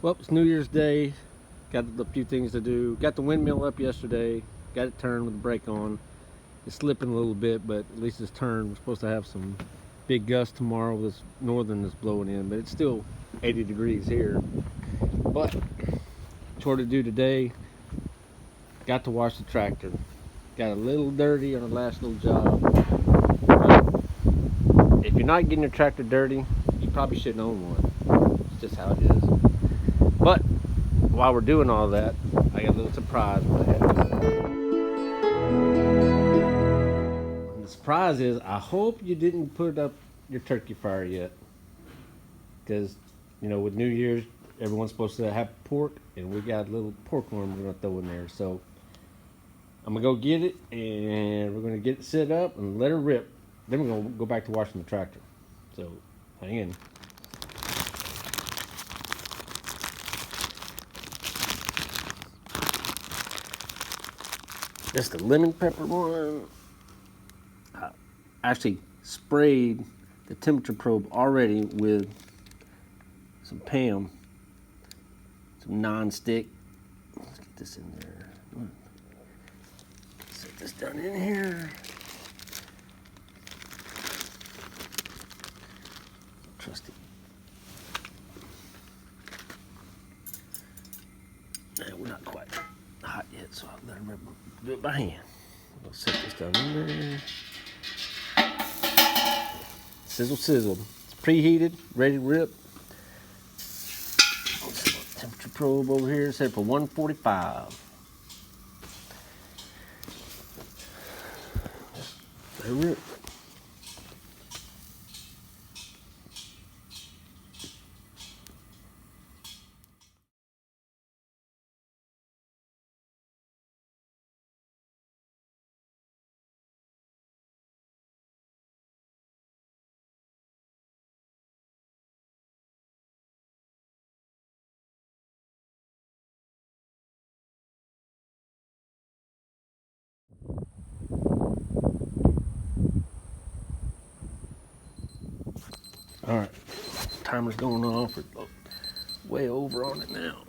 Well, it's New Year's Day. Got a few things to do. Got the windmill up yesterday. Got it turned with the brake on. It's slipping a little bit, but at least it's turned. We're supposed to have some big gusts tomorrow. This northern is blowing in, but it's still 80 degrees here. But chore to do today. Got to wash the tractor. Got a little dirty on the last little job. But if you're not getting your tractor dirty, you probably shouldn't own one. It's just how it is. But while we're doing all that, I got a little surprise for you. And the surprise is, I hope you didn't put up your turkey fire yet. Because, you know, with New Year's, everyone's supposed to have pork, and we got a little pork worm we're going to throw in there. So I'm going to go get it, and we're going to get it set up and let her rip. Then we're going to go back to washing the tractor. So hang in. That's the lemon pepper one. I actually sprayed the temperature probe already with some Pam, some non-stick. Let's get this in there. Set this down in here. Trusty. We're not quite hot yet, so I'll let her do it by hand. I'll set this down in there. Sizzle, sizzle. It's preheated, ready to rip. Temperature probe over here set for 145. Let her rip. All right, timer's going off. We're way over on it now.